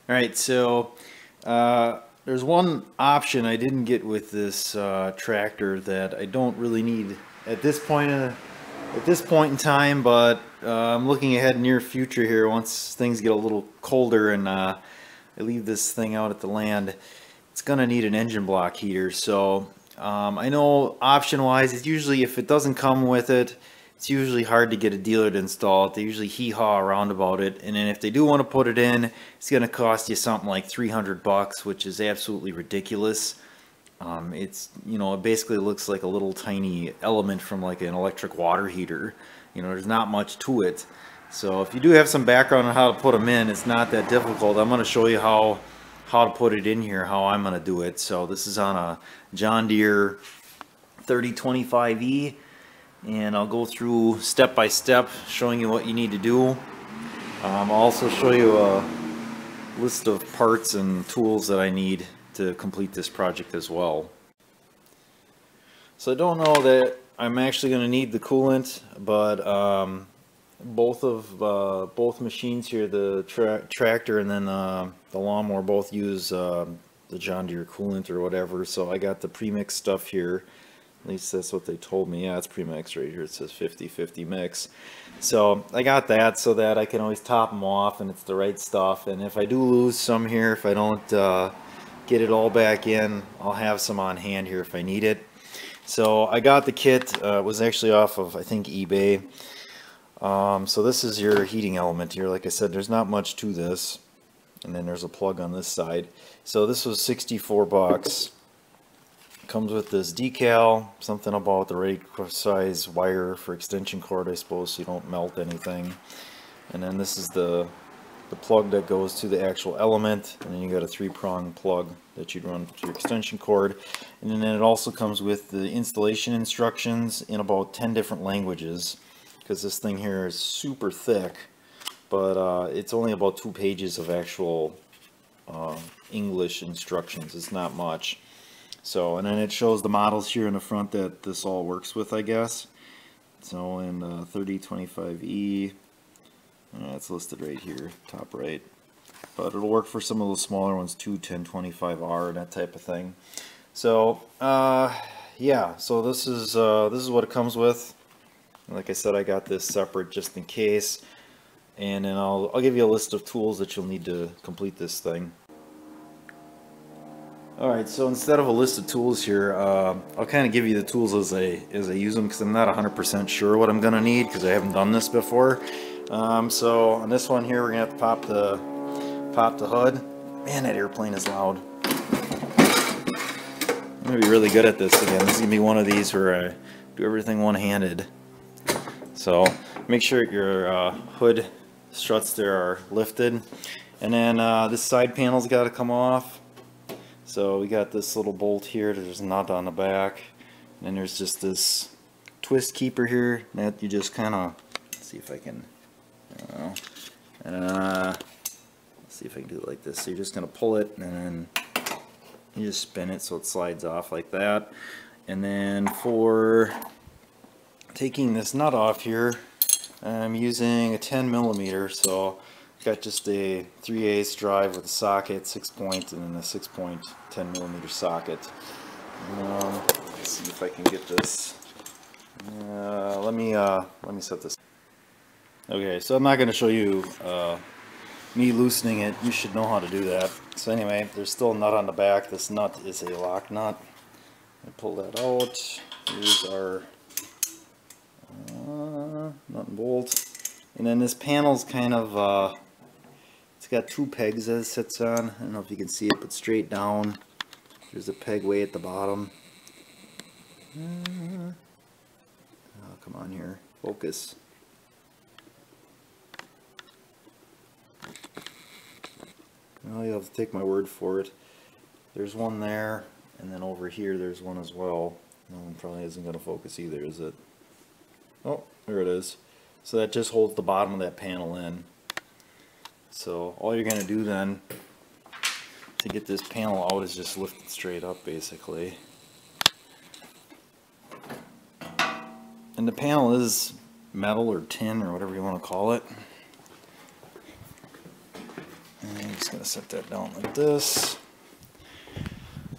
Alright, so there's one option I didn't get with this tractor that I don't really need at this point in time, but I'm looking ahead near future here. Once things get a little colder and I leave this thing out at the land, it's gonna need an engine block heater. So I know option wise, it's usually, if it doesn't come with it, it's usually hard to get a dealer to install it. They usually hee-haw around about it, and then if they do want to put it in, it's going to cost you something like 300 bucks, which is absolutely ridiculous. It's, you know, it basically looks like a little tiny element from like an electric water heater. You know, there's not much to it. So if you do have some background on how to put them in, it's not that difficult. I'm going to show you how to put it in here, how I'm going to do it. So this is on a John Deere 3025E. And I'll go through step by step showing you what you need to do. I'll also show you a list of parts and tools that I need to complete this project as well. So I don't know that I'm actually going to need the coolant, but both machines here, the tractor and then the lawnmower, both use the John Deere coolant or whatever. So I got the premix stuff here. At least that's what they told me. Yeah, it's premix right here. It says 50-50 mix. So I got that so that I can always top them off and it's the right stuff. And if I do lose some here, if I don't get it all back in, I'll have some on hand here if I need it. So I got the kit. It was actually off of, I think, eBay. So this is your heating element here. Like I said, there's not much to this. And then there's a plug on this side. So this was 64 bucks. Comes with this decal, something about the right size wire for extension cord, I suppose, so you don't melt anything. And then this is the plug that goes to the actual element, and then you got a 3-prong plug that you'd run to your extension cord. And then it also comes with the installation instructions in about 10 different languages, because this thing here is super thick, but it's only about 2 pages of actual English instructions. It's not much. So, and then it shows the models here in the front that this all works with, I guess. So in 3025E, it's listed right here, top right. But it'll work for some of those smaller ones too, 1025R, that type of thing. So, yeah, so this is what it comes with. Like I said, I got this separate just in case. And then I'll give you a list of tools that you'll need to complete this thing. Alright, so instead of a list of tools here, I'll kind of give you the tools as I use them, because I'm not 100% sure what I'm going to need, because I haven't done this before. So on this one here, we're going to have to pop the hood. Man, that airplane is loud. I'm going to be really good at this again. This is going to be one of these where I do everything one-handed. So make sure your hood struts there are lifted. And then this side panel's got to come off. So we got this little bolt here, there's a nut on the back, and then there's just this twist keeper here that you just kind of, see if I can, let's see if I can do it like this. So you're just going to pull it and then you just spin it so it slides off like that. And then for taking this nut off here, I'm using a 10mm, so got just a 3/8 drive with a socket, 6-point, and then a 6-point 10mm socket. Let's see if I can get this. Let me set this. Okay, so I'm not going to show you me loosening it. You should know how to do that. So anyway, there's still a nut on the back. This nut is a lock nut. I pull that out. Here's our nut and bolt. And then this panel's kind of it's got 2 pegs that it sits on. I don't know if you can see it, but straight down. There's a peg way at the bottom. Oh, come on here. Focus. Well, you'll have to take my word for it. There's one there, and then over here there's one as well. No one probably isn't going to focus either, is it? Oh, there it is. So that just holds the bottom of that panel in. So all you're going to do then to get this panel out is just lift it straight up, basically. And the panel is metal or tin or whatever you want to call it. And I'm just going to set that down like this.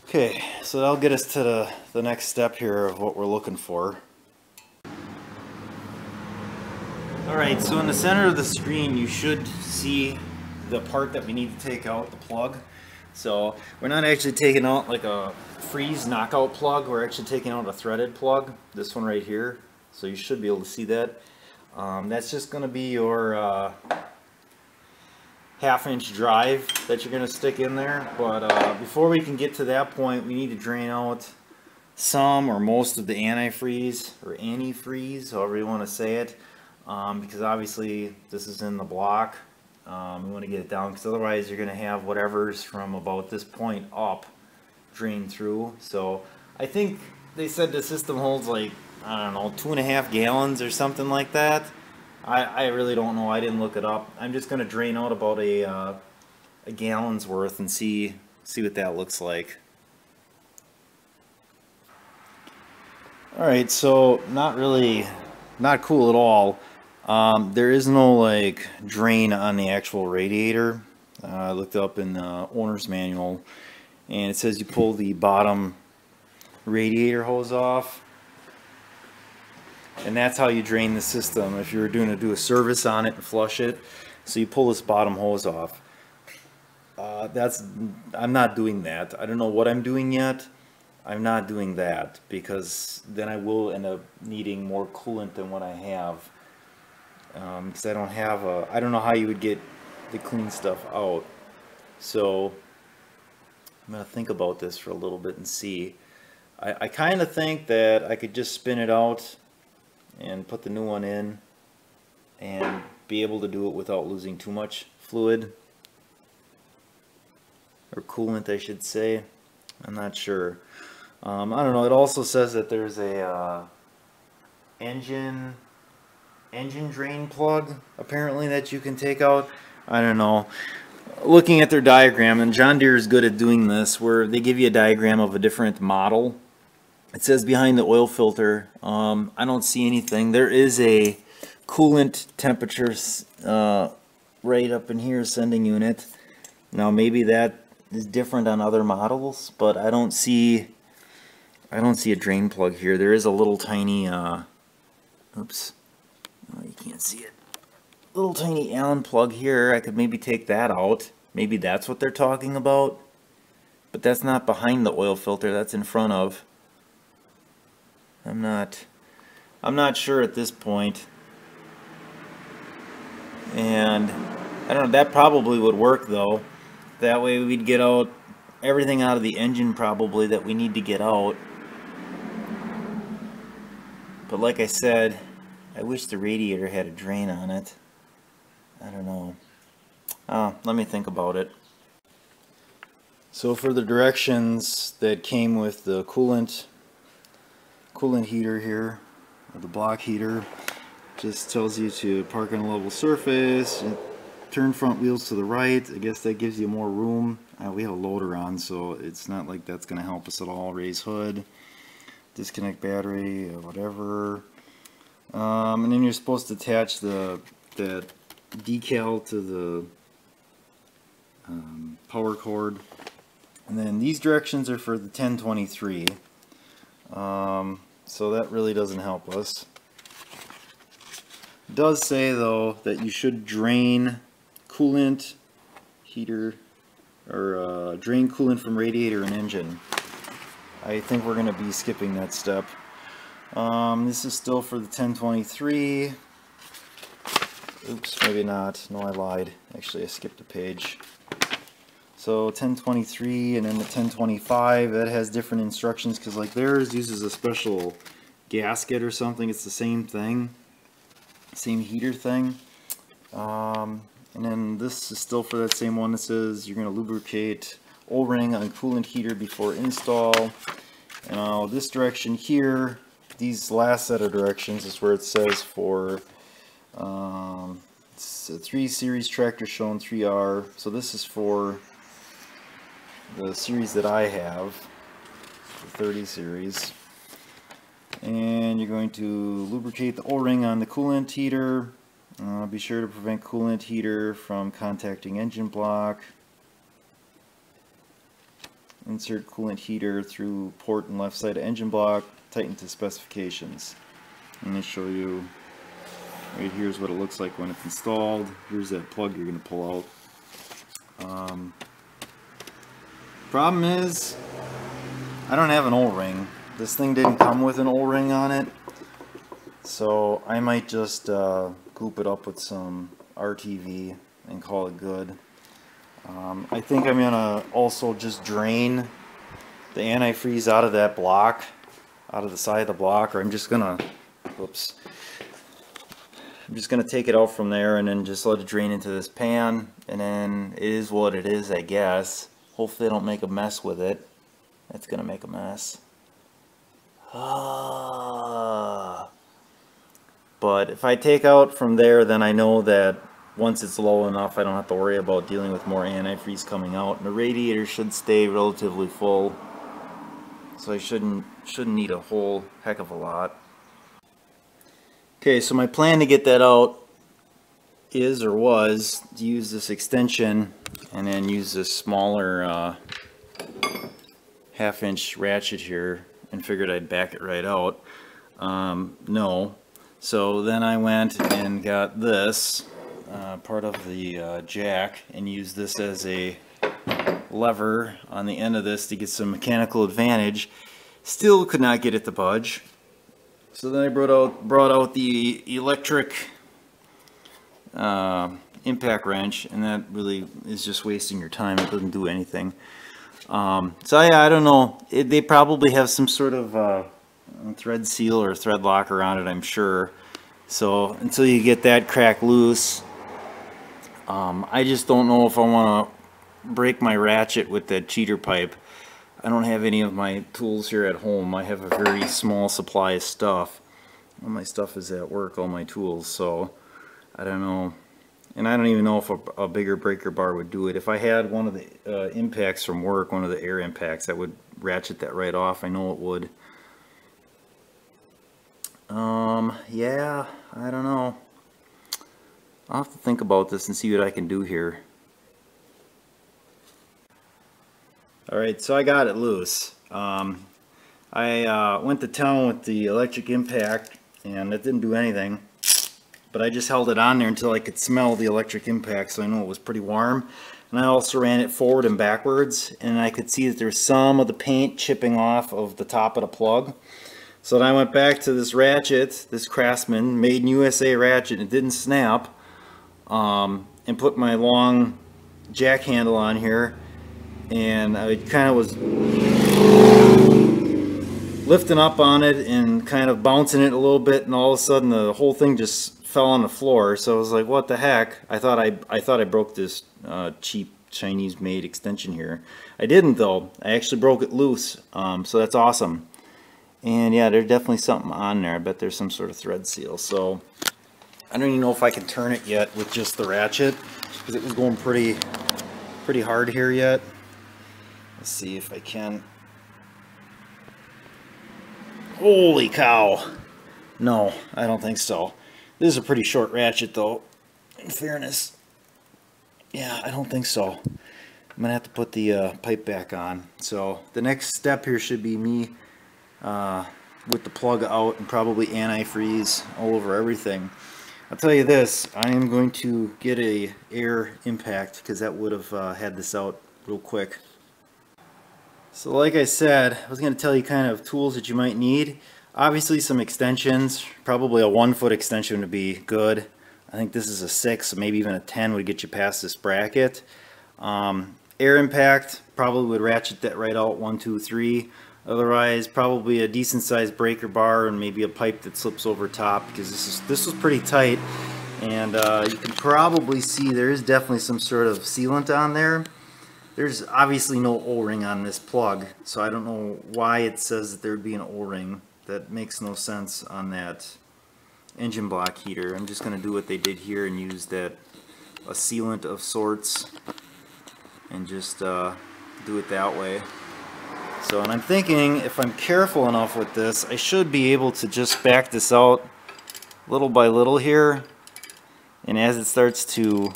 Okay, so that'll get us to the next step here of what we're looking for. Alright, so in the center of the screen you should see the part that we need to take out, the plug. So we're not actually taking out like a freeze knockout plug, we're actually taking out a threaded plug, this one right here. So you should be able to see that. That's just going to be your half-inch drive that you're going to stick in there. But before we can get to that point, we need to drain out some or most of the antifreeze, or antifreeze, however you want to say it, because obviously this is in the block. We want to get it down, because otherwise you're going to have whatever's from about this point up drain through. So I think they said the system holds like, I don't know, 2.5 gallons or something like that. I really don't know, I didn't look it up. I'm just going to drain out about a gallon's worth and see what that looks like. Alright, so not cool at all. There is no like drain on the actual radiator. I looked up in the owner's manual and it says you pull the bottom radiator hose off, and that's how you drain the system if you were going to do a service on it and flush it. So you pull this bottom hose off. I'm not doing that. I don't know what I'm doing yet. I'm not doing that because then I will end up needing more coolant than what I have. Because I don't know how you would get the clean stuff out. So I'm going to think about this for a little bit and see. I kind of think that I could just spin it out and put the new one in and be able to do it without losing too much fluid, or coolant I should say. I'm not sure. I don't know. It also says that there's a engine drain plug apparently that you can take out. I don't know. Looking at their diagram, and John Deere is good at doing this, where they give you a diagram of a different model. It says behind the oil filter, I don't see anything. There is a coolant temperature right up in here, sending unit. Now maybe that is different on other models, but I don't see a drain plug here. There is a little tiny oops, oh, you can't see it. Little tiny Allen plug here. I could maybe take that out. Maybe that's what they're talking about. But that's not behind the oil filter, that's in front of. I'm not sure at this point. And I don't know, that probably would work though. That way we'd get out everything out of the engine probably that we need to get out. But like I said, I wish the radiator had a drain on it. I don't know. Let me think about it. So for the directions that came with the coolant heater here, or the block heater, just tells you to park on a level surface, turn front wheels to the right. I guess that gives you more room. We have a loader on, so it's not like that's going to help us at all. Raise hood, disconnect battery, whatever. And then you're supposed to attach that decal to the power cord. And then these directions are for the 1023. So that really doesn't help us. It does say though that you should drain coolant heater, or drain coolant from radiator and engine. I think we're going to be skipping that step. This is still for the 1023. Oops, maybe not. No, I lied. Actually, I skipped a page. So 1023 and then the 1025, that has different instructions because like theirs uses a special gasket or something. It's the same thing, same heater thing. And then this is still for that same one. That says you're going to lubricate O-ring on coolant heater before install. And now this direction here, these last set of directions is where it says for it's a 3 series tractor shown 3R. So this is for the series that I have, the 30 series. And you're going to lubricate the O-ring on the coolant heater Be sure to prevent coolant heater from contacting engine block. Insert coolant heater through port and left side of engine block. Tighten to specifications. Let me show you. Right here's what it looks like when it's installed. Here's that plug you're going to pull out. Problem is, I don't have an O-ring. This thing didn't come with an O-ring on it, so I might just goop it up with some RTV and call it good. I think I'm going to also just drain the antifreeze out of that block, out of the side of the block, or I'm just going to, whoops. I'm just going to take it out from there and then just let it drain into this pan, and then it is what it is, I guess. Hopefully I don't make a mess with it. It's going to make a mess. But if I take out from there, then I know that once it's low enough, I don't have to worry about dealing with more antifreeze coming out. And the radiator should stay relatively full, so I shouldn't need a whole heck of a lot. Okay, so my plan to get that out is, or was, to use this extension and then use this smaller 1/2-inch ratchet here, and figured I'd back it right out. No. So then I went and got this part of the jack and used this as a lever on the end of this to get some mechanical advantage. Still could not get it to budge. So then I brought out the electric impact wrench, and that really is just wasting your time. It doesn't do anything. So yeah, I don't know. They probably have some sort of thread seal or thread locker on it, I'm sure. So until you get that crack loose, I just don't know if I want to break my ratchet with that cheater pipe. I don't have any of my tools here at home. I have a very small supply of stuff. All my stuff is at work, all my tools, so I don't know. And I don't even know if a bigger breaker bar would do it. If I had one of the impacts from work, one of the air impacts, that would ratchet that right off. I know it would. Yeah, I don't know. I'll have to think about this and see what I can do here. Alright, so I got it loose. I went to town with the electric impact, and it didn't do anything. But I just held it on there until I could smell the electric impact, so I know it was pretty warm. And I also ran it forward and backwards, and I could see that there's some of the paint chipping off of the top of the plug. So then I went back to this ratchet, this Craftsman made in USA ratchet, and it didn't snap, and put my long jack handle on here, and I kind of was lifting up on it and kind of bouncing it a little bit, and all of a sudden the whole thing just fell on the floor. So I was like, what the heck? I thought I broke this cheap Chinese made extension here. I didn't though. I actually broke it loose, so that's awesome. And yeah, there's definitely something on there. I bet there's some sort of thread seal. So I don't even know if I can turn it yet with just the ratchet, because it was going pretty hard here yet. Let's see if I can. Holy cow! No, I don't think so. This is a pretty short ratchet though, in fairness. Yeah, I don't think so. I'm gonna have to put the pipe back on. So the next step here should be me with the plug out and probably antifreeze all over everything. I'll tell you this, I am going to get a air impact, because that would have had this out real quick. So like I said, I was going to tell you kind of tools that you might need. Obviously some extensions, probably a 1-foot extension would be good. I think this is a 6, maybe even a 10 would get you past this bracket. Air impact probably would ratchet that right out, 1, 2, 3. Otherwise probably a decent sized breaker bar and maybe a pipe that slips over top, because this was pretty tight, and you can probably see there is definitely some sort of sealant on there. There's obviously no O-ring on this plug, so I don't know why it says that there would be an O-ring. That makes no sense on that engine block heater. I'm just going to do what they did here and use a sealant of sorts and just do it that way. So, and I'm thinking if I'm careful enough with this, I should be able to just back this out little by little here And as it starts to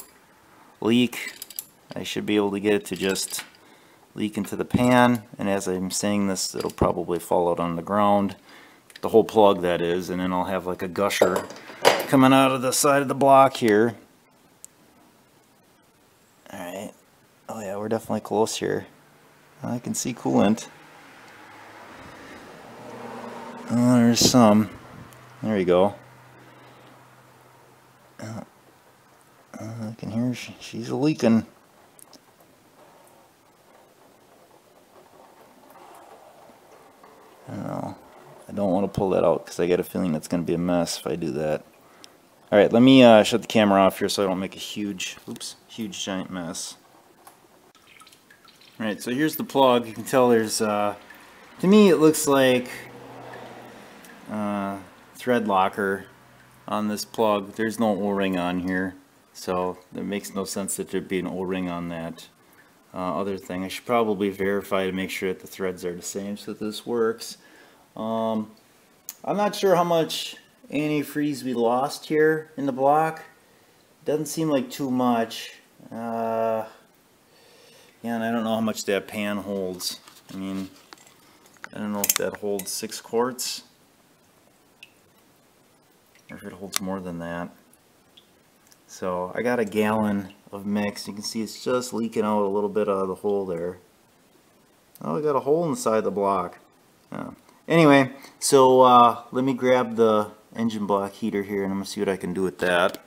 leak, I should be able to get it to just leak into the pan, and as I'm saying this, it'll probably fall out on the ground, the whole plug that is, and then I'll have like a gusher coming out of the side of the block here. Alright, oh yeah, we're definitely close here. I can see coolant. Oh, there's some. There you go. I can hear she's leaking. I don't know. I don't want to pull that out because I get a feeling it's going to be a mess if I do that. Alright, let me shut the camera off here so I don't make a huge giant mess. Alright, so here's the plug. You can tell there's, to me it looks like thread locker on this plug. There's no O-ring on here, so it makes no sense that there'd be an O-ring on that other thing. I should probably verify to make sure that the threads are the same so that this works. I'm not sure how much antifreeze we lost here in the block. Doesn't seem like too much. Yeah, and I don't know how much that pan holds. I mean, I don't know if that holds 6 quarts or if it holds more than that. So I got a gallon of mix. You can see it's just leaking out a little bit out of the hole there. Oh, I got a hole inside the block. Yeah. Anyway, so let me grab the engine block heater here and I'm going to see what I can do with that.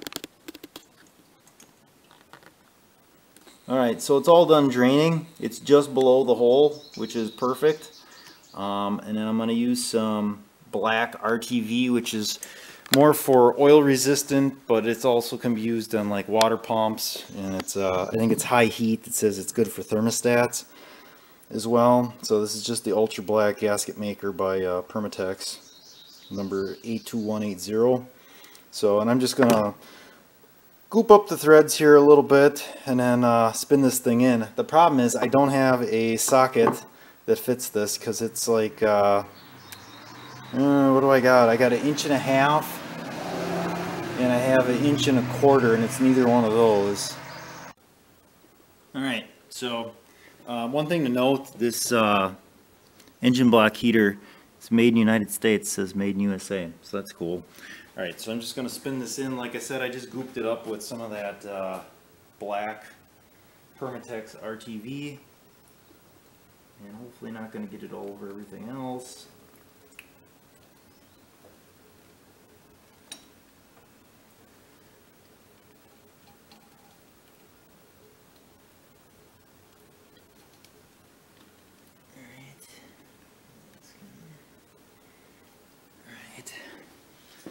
Alright, so it's all done draining. It's just below the hole, which is perfect. And then I'm going to use some black RTV, which is more for oil resistant, but it's also can be used on like water pumps, and it's I think it's high heat. It says it's good for thermostats as well. So this is just the ultra black gasket maker by Permatex, number 82180. So, and I'm just gonna goop up the threads here a little bit and then spin this thing in. The problem is I don't have a socket that fits this because it's like what do I got? I got 1.5 inches and I have 1.25 inches and it's neither one of those. Alright, so one thing to note, this engine block heater is made in the United States. It says made in USA, so that's cool. Alright, so I'm just going to spin this in. Like I said, I just gooped it up with some of that black Permatex RTV, and hopefully not going to get it all over everything else.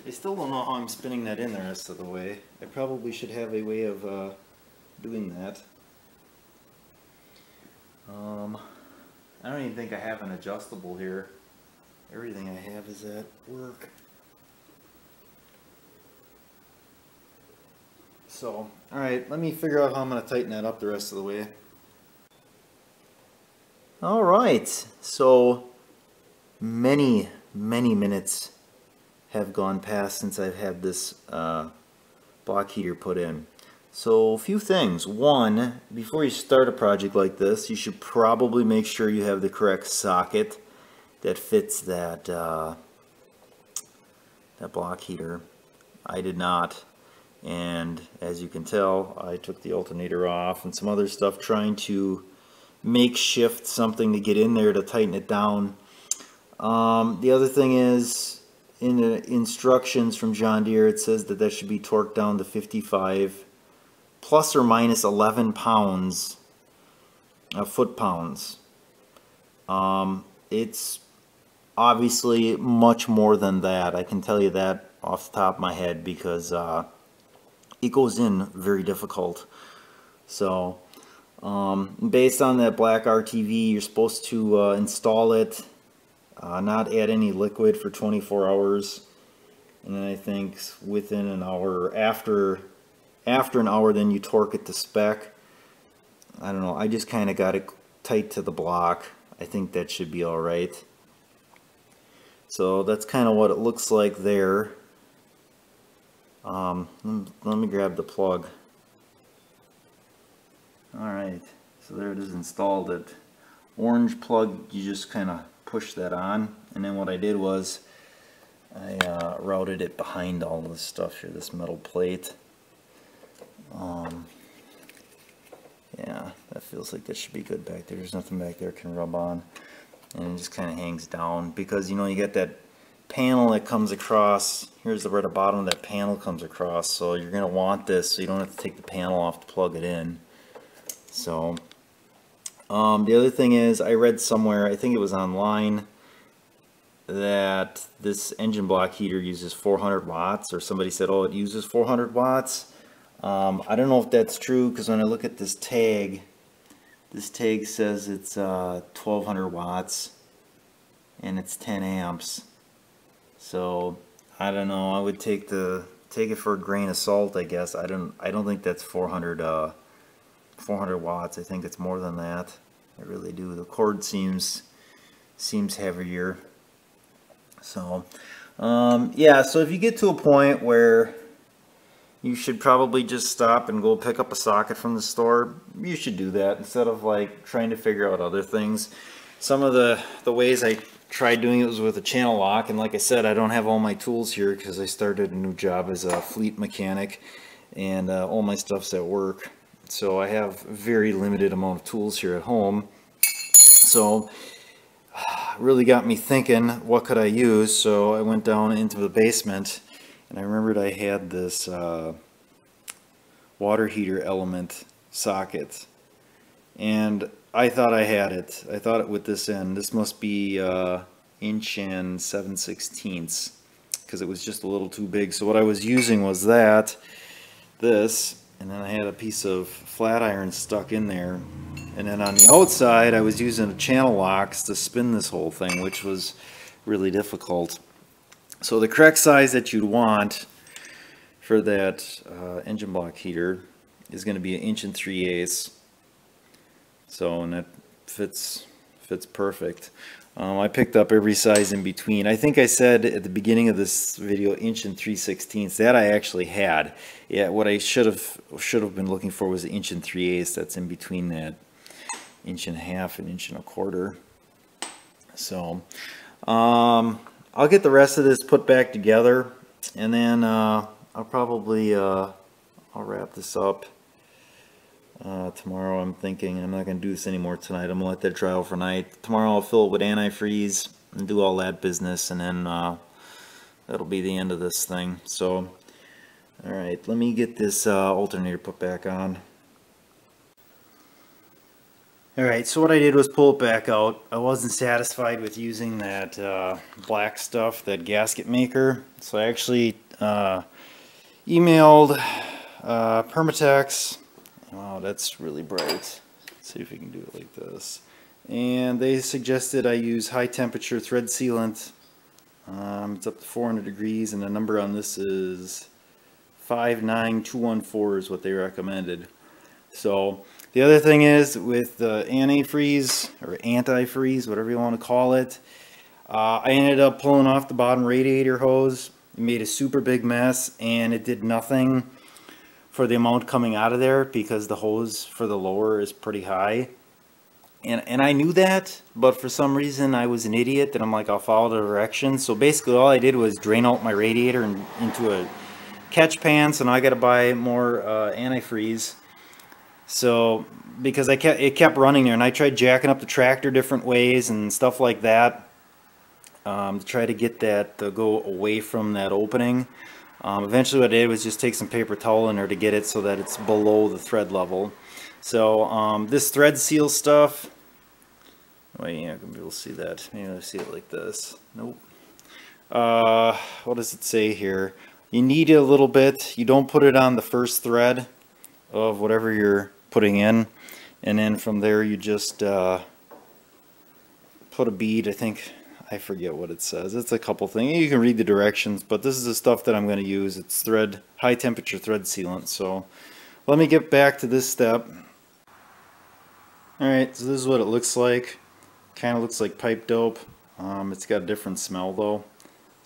I still don't know how I'm spinning that in the rest of the way. I probably should have a way of doing that. I don't even think I have an adjustable here. Everything I have is at work. So, alright, let me figure out how I'm going to tighten that up the rest of the way. Alright, so many minutes have gone past since I've had this block heater put in. So a few things. One, before you start a project like this, you should probably make sure you have the correct socket that fits that that block heater. I did not, and as you can tell, I took the alternator off and some other stuff trying to makeshift something to get in there to tighten it down. The other thing is, in the instructions from John Deere, it says that should be torqued down to 55 plus or minus 11 pounds, foot-pounds. It's obviously much more than that. I can tell you that off the top of my head because it goes in very difficult. So based on that black RTV, you're supposed to install it, not add any liquid for 24 hours, and then I think within an hour, after an hour, then you torque it to spec. I don't know, I just kind of got it tight to the block. I think that should be alright. So that's kind of what it looks like there. Let me grab the plug. Alright, so there it is installed. It orange plug, you just kind of push that on, and then what I did was I routed it behind all this stuff here, this metal plate. Yeah, that feels like that should be good back there. There's nothing back there can rub on, and it just kind of hangs down because you know you get that panel that comes across. Here's where the bottom of that panel comes across, so you're gonna want this so you don't have to take the panel off to plug it in. So the other thing is, I read somewhere, I think it was online, that this engine block heater uses 400 watts, or somebody said, oh, it uses 400 watts. I don't know if that's true, because when I look at this tag says it's 1200 watts and it's 10 amps. So I don't know, I would take it for a grain of salt, I guess. I don't think that's 400 watts. I think it's more than that. I really do. The cord seems heavier. So yeah, so if you get to a point where you should probably just stop and go pick up a socket from the store, you should do that instead of like trying to figure out other things. Some of the ways I tried doing it was with a channel lock, and like I said, I don't have all my tools here because I started a new job as a fleet mechanic, and all my stuff's at work. So I have a very limited amount of tools here at home. So really got me thinking, what could I use? So I went down into the basement, and I remembered I had this water heater element socket, and I thought I had it. I thought it with this end. This must be 1 7/16", because it was just a little too big. So what I was using was this, and then I had a piece of flat iron stuck in there, and then on the outside I was using the channel locks to spin this whole thing, which was really difficult. So the correct size that you'd want for that engine block heater is going to be 1 3/8". So, and that fits perfect. I picked up every size in between. I think I said at the beginning of this video 1 3/16". That I actually had. Yeah, what I should have been looking for was 1 3/8". That's in between that 1 1/2 and 1 1/4". So I'll get the rest of this put back together, and then I'll probably I'll wrap this up tomorrow. I'm thinking I'm not going to do this anymore tonight. I'm going to let that dry overnight. Tomorrow I'll fill it with antifreeze and do all that business, and then that'll be the end of this thing. So alright, let me get this alternator put back on. Alright, so what I did was pull it back out. I wasn't satisfied with using that black stuff, that gasket maker, so I actually emailed Permatex. Wow, that's really bright. Let's see if we can do it like this. And they suggested I use high temperature thread sealant. It's up to 400 degrees, and the number on this is 59214 is what they recommended. So the other thing is, with the antifreeze, or anti-freeze, whatever you want to call it, I ended up pulling off the bottom radiator hose. It made a super big mess, and it did nothing for the amount coming out of there because the hose for the lower is pretty high. And I knew that, but for some reason I was an idiot, and I'm like, I'll follow the directions. So basically all I did was drain out my radiator into a catch pan, so now I got to buy more antifreeze. So because it kept running there, and I tried jacking up the tractor different ways and stuff like that to try to get that to go away from that opening. Eventually what I did was just take some paper towel in there to get it so that it's below the thread level. So this thread seal stuff, well, yeah, I'm gonna be able to see that. Maybe I'll see it like this. Nope. What does it say here? You need it a little bit. You don't put it on the first thread of whatever you're putting in, and then from there you just put a bead. I forget what it says. It's a couple things. You can read the directions, but this is the stuff that I'm going to use. It's high temperature thread sealant. So let me get back to this step. Alright, so this is what it looks like. Kind of looks like pipe dope. It's got a different smell though.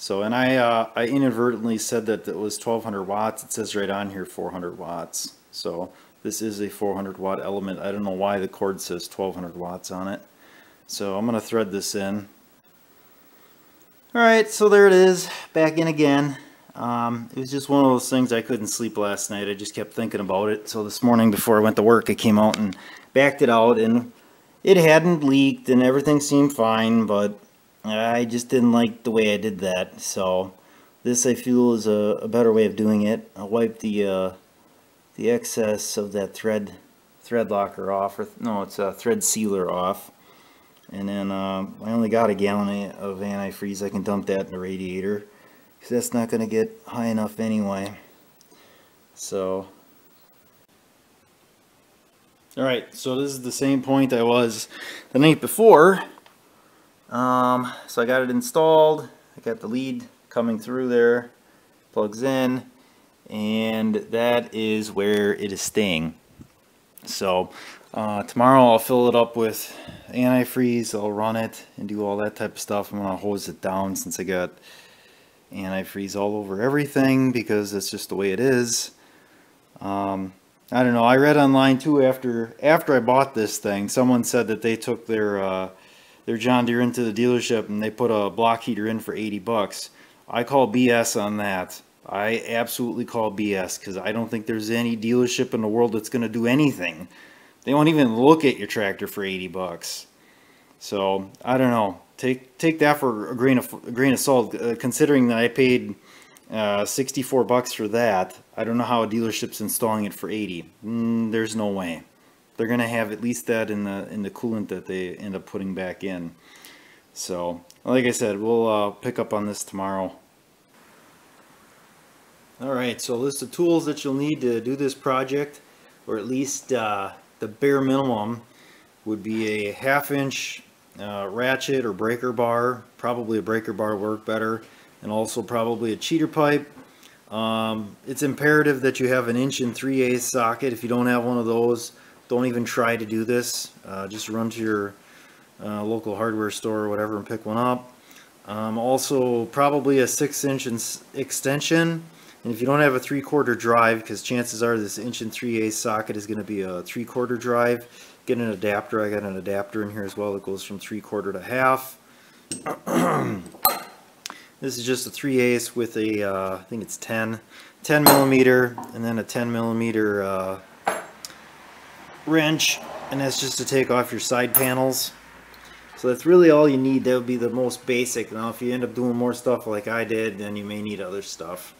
So, and I inadvertently said that it was 1200 watts. It says right on here 400 watts. So this is a 400 watt element. I don't know why the cord says 1200 watts on it. So I'm going to thread this in. Alright, so there it is, back in again. It was just one of those things. I couldn't sleep last night. I just kept thinking about it. So this morning before I went to work, I came out and backed it out, and it hadn't leaked and everything seemed fine, but I just didn't like the way I did that. So this, I feel, is a better way of doing it. I'll wipe the excess of that thread locker off, or no, it's a thread sealer off. And then I only got a gallon of antifreeze. I can dump that in the radiator, because that's not going to get high enough anyway. So, alright, so this is the same point I was the night before. So I got it installed. I got the lead coming through there, plugs in, and that is where it is staying. So tomorrow I'll fill it up with antifreeze. I'll run it and do all that type of stuff. I'm going to hose it down since I got antifreeze all over everything, because that's just the way it is. I don't know, I read online too, after I bought this thing, someone said that they took their John Deere into the dealership and they put a block heater in for 80 bucks. I call BS on that. I absolutely call BS, because I don't think there's any dealership in the world that's going to do anything. They won't even look at your tractor for 80 bucks. So, I don't know. Take that for a grain of salt, considering that I paid 64 bucks for that. I don't know how a dealership's installing it for 80. There's no way. They're going to have at least that in the coolant that they end up putting back in. So, like I said, we'll pick up on this tomorrow. Alright, so a list of tools that you'll need to do this project, or at least the bare minimum would be a 1/2 inch ratchet or breaker bar. Probably a breaker bar would work better, and also probably a cheater pipe. It's imperative that you have an 1 3/8 socket. If you don't have one of those, don't even try to do this. Just run to your local hardware store or whatever and pick one up. Also probably a 6-inch extension. And if you don't have a 3/4 drive, because chances are this 1 3/8 socket is going to be a 3/4 drive, get an adapter. I got an adapter in here as well that goes from 3/4 to 1/2. This is just a 3/8 with a, I think it's 10 millimeter, and then a 10 millimeter wrench, and that's just to take off your side panels. So that's really all you need. That would be the most basic. Now if you end up doing more stuff like I did, then you may need other stuff.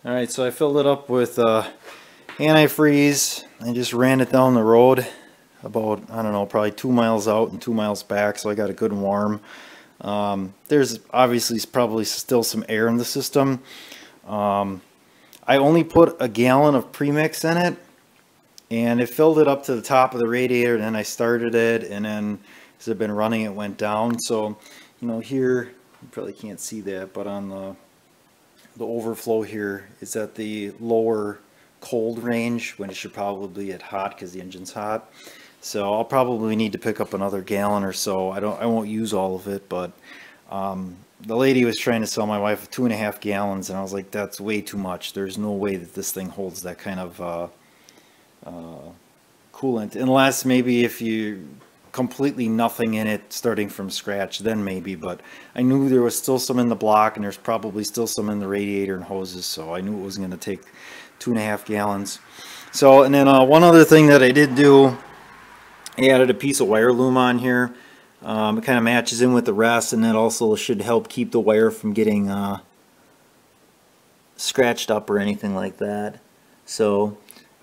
Alright, so I filled it up with antifreeze. I just ran it down the road about, I don't know, probably 2 miles out and 2 miles back, so I got it good and warm. There's obviously probably still some air in the system. I only put a gallon of premix in it, and it filled it up to the top of the radiator, and then I started it, and then as I've been running it went down. So, you know, here, you probably can't see that, but on the overflow here is at the lower cold range, when it should probably be at hot because the engine's hot. So I'll probably need to pick up another gallon or so. I won't use all of it, but the lady was trying to sell my wife 2.5 gallons, and I was like, that's way too much. There's no way that this thing holds that kind of coolant, unless maybe if you completely nothing in it starting from scratch, then maybe. But I knew there was still some in the block, and there's probably still some in the radiator and hoses, so I knew it was going to take 2.5 gallons. So, and then one other thing that I did do, I added a piece of wire loom on here. It kind of matches in with the rest, and that also should help keep the wire from getting scratched up or anything like that. So,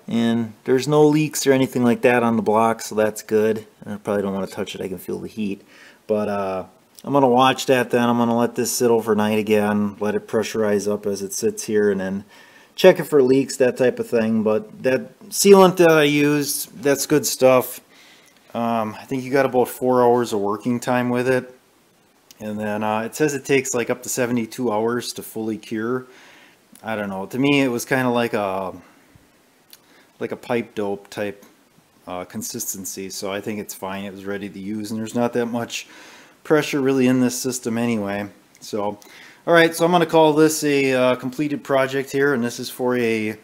and there's no leaks or anything like that on the block, so that's good. I probably don't want to touch it. I can feel the heat. But I'm going to watch that then. I'm going to let this sit overnight again, let it pressurize up as it sits here, and then check it for leaks, that type of thing. But that sealant that I used, that's good stuff. I think you got about 4 hours of working time with it. And then it says it takes like up to 72 hours to fully cure. I don't know. To me, it was kind of like a pipe dope type consistency, so I think it's fine. It was ready to use, and there's not that much pressure really in this system anyway. So, alright, so I'm going to call this a completed project here, and this is for a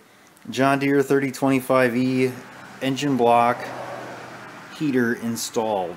John Deere 3025E engine block heater installed.